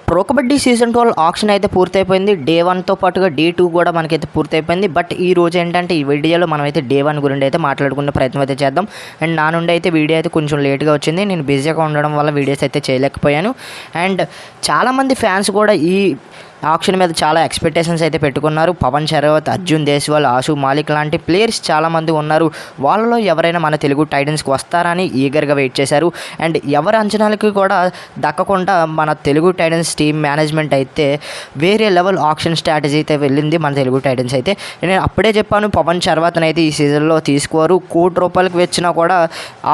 Pro kabaddi season 12 auction అయితే పూర్తయిపోయింది. Day 1తో పాటుగా డే 2 కూడా మనకైతే పూర్తయిపోయింది. బట్ ఈ రోజు ఏంటంటే ఈ వీడియోలో మనమైతే డే 1 గురించి అయితే మాట్లాడుకునే ప్రయత్నం అయితే చేద్దాం. అండ్ నా నుండి అయితే వీడియో అయితే కొంచెం లేట్గా వచ్చింది. నేను బిజీగా ఉండడం వల్ల వీడియోస్ అయితే చేయలేకపోయాను. అండ్ చాలామంది ఫ్యాన్స్ కూడా ఈ ఆక్షన్ మీద చాలా ఎక్స్పెక్టేషన్స్ అయితే పెట్టుకున్నారు. పవన్ శరవత్, అర్జున్ దేశ్వాల్, ఆశు మాలిక్ లాంటి ప్లేయర్స్ చాలామంది ఉన్నారు. వాళ్ళలో ఎవరైనా మన తెలుగు టైటన్స్కి వస్తారని ఈగర్గా వెయిట్ చేశారు. అండ్ ఎవరి అంచనాలకి కూడా దక్కకుండా మన తెలుగు టైటన్స్ టీమ్ మేనేజ్మెంట్ అయితే వేరే లెవెల్ ఆక్షన్ స్ట్రాటజీ అయితే వెళ్ళింది మన తెలుగు టైటన్స్ అయితే. నేను అప్పుడే చెప్పాను, పవన్ శరవత్ని అయితే ఈ సీజన్లో తీసుకోరు, ₹1 కోటి వచ్చినా కూడా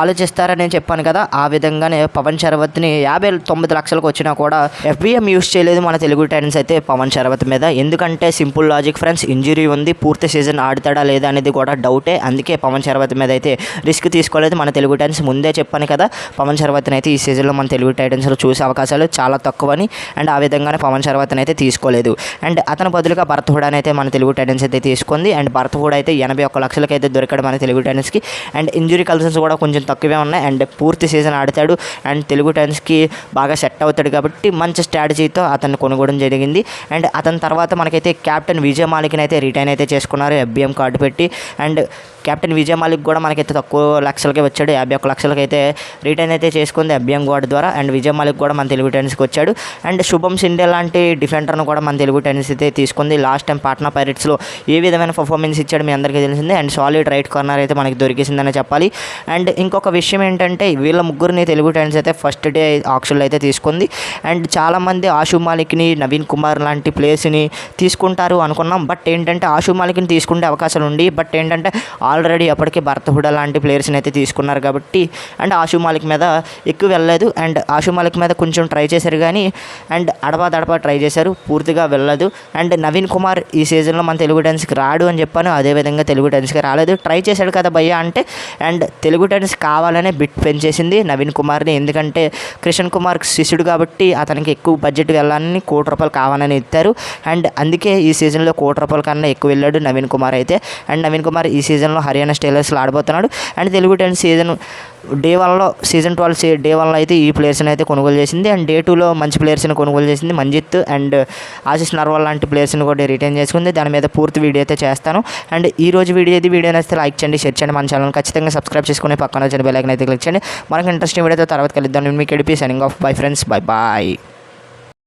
ఆలోచిస్తారని నేను చెప్పాను కదా. ఆ విధంగానే పవన్ శరవత్ని 59 లక్షలకు వచ్చినా కూడా FBM యూస్ చేయలేదు మన తెలుగు టైటన్స్ అయితే పవన్ శరవత్ మీద. ఎందుకంటే సింపుల్ లాజిక్ ఫ్రెండ్స్, ఇంజరీ ఉంది, పూర్తి సీజన్ ఆడతాడా లేదా అనేది కూడా డౌటే. అందుకే పవన్ శరవత్ మీద అయితే రిస్క్ తీసుకోలేదు మన తెలుగు టైటన్స్. ముందే చెప్పాను కదా, పవన్ శరవత్ని అయితే ఈ సీజన్లో మన తెలుగు టైటన్స్లో చూసే అవకాశాలు చాలా తక్కువని. అండ్ ఆ విధంగానే పవన్ శరవత్ని అయితే తీసుకోలేదు. అండ్ అతని బదులుగా భరత్ హుడాని అయితే మన తెలుగు టైటన్స్ అయితే తీసుకుంది. అండ్ భరత్ హుడా అయితే 81 లక్షలకి అయితే దొరికాడు మన తెలుగు టైటన్స్కి. అండ్ ఇంజరీ కన్సర్న్స్ కూడా కొంచెం తక్కువే ఉన్నాయి. అండ్ పూర్తి సీజన్ ఆడతాడు అండ్ తెలుగు టైటన్స్కి బాగా సెట్ అవుతాడు కాబట్టి మంచి స్ట్రాటజీతో అతన్ని కొనుగోవడం జరిగింది. అండ్ అతని తర్వాత మనకైతే కెప్టెన్ విజయ్ మాలిక్ని అయితే రిటైన్ అయితే చేసుకున్నారు FBM కార్డు పెట్టి. అండ్ కెప్టెన్ విజయ్ మాలిక్ కూడా మనకైతే తక్కువ లక్షలకే వచ్చాడు, 51 లక్షలకి అయితే రిటైన్ అయితే చేసుకుంది FBM కార్డు ద్వారా. అండ్ విజయ్ మాలిక్ కూడా మన తెలుగు టైటన్స్కి వచ్చాడు. అండ్ శుభం సిండే లాంటి డిఫెండర్ను కూడా మన తెలుగు టైటన్స్ అయితే తీసుకుంది. లాస్ట్ టైం పాట్నా పైరేట్స్లో ఏ విధమైన పర్ఫార్మెన్స్ ఇచ్చాడు మీ అందరికీ తెలిసిందే. అండ్ సాలిడ్ రైట్ కార్నర్ అయితే మనకి దొరికిసిందని చెప్పాలి. అండ్ ఇంకొక విషయం ఏంటంటే, వీళ్ళ ముగ్గురిని తెలుగు టైటన్స్ అయితే ఫస్ట్ డే ఆక్షన్లో అయితే తీసుకుంది. అండ్ చాలామంది ఆశు మాలిక్ని, నవీన్ కుమార్ లాంటి ప్లేయర్స్ని తీసుకుంటారు అనుకున్నాం. బట్ ఏంటంటే ఆశు మాలిక్ని తీసుకుంటే అవకాశాలు ఉండి, బట్ ఏంటంటే ఆల్రెడీ అప్పటికే భరత్ హుడా లాంటి ప్లేయర్స్ని అయితే తీసుకున్నారు కాబట్టి అండ్ ఆశు మాలిక్ మీద ఎక్కువ వెళ్ళలేదు. అండ్ ఆశు మాలిక్ మీద కొంచెం ట్రై చేశారు కానీ అండ్ అడపా ట్రై చేశారు, పూర్తిగా వెళ్ళలేదు. అండ్ నవీన్ కుమార్ ఈ సీజన్లో మన తెలుగు టైటన్స్కి రాడు అని చెప్పాను, అదేవిధంగా తెలుగు టైటన్స్కి రాలేదు. ట్రై చేశాడు కదా భయ్య అంటే, అండ్ తెలుగు టైటన్స్ కావాలనే బిట్ పెంచేసింది నవీన్ కుమార్ని. ఎందుకంటే కృష్ణ్ కుమార్ శిష్యుడు కాబట్టి అతనికి ఎక్కువ బడ్జెట్ వెళ్ళాలని ₹1 కావాలని ఇస్తారు. అండ్ అందుకే ఈ సీజన్లో ₹1 కన్నా ఎక్కువ వెళ్ళాడు నవీన్ కుమార్ అయితే. అండ్ నవీన్ కుమార్ ఈ సీజన్లో హర్యానా స్టైలర్స్లో ఆడబోతున్నాడు. అండ్ తెలుగు టైటన్స్ డే 1లో సీజన్ 12 డే 1లో అయితే ఈ ప్లేయర్స్ని అయితే కొనుగోలు చేసింది. అండ్ డే 2లో మంచి ప్లేయర్స్ని కొనుగోలు చేసింది. మంజిత్ అండ్ ఆశిష్ నర్వాల్ లాంటి ప్లేయర్స్ని కూడా రిటైన్ చేసుకుంది. దాని మీద పూర్తి వీడియో అయితే చేస్తాను. అండ్ ఈ రోజు వీడియో నచ్చితే లైక్ చేయండి, షేర్ చేయండి, మన ఛానల్ ఖచ్చితంగా సబ్స్క్రైబ్ చేసుకుని పక్కన వచ్చిన బెల్ ఐకాన్ అయితే క్లిక్ చేయండి. మనకి ఇంట్రెస్టింగ్ వీడియోతో తర్వాత కలుద్దాం. మీకు ఎడిపి signing off. Bye friends, by.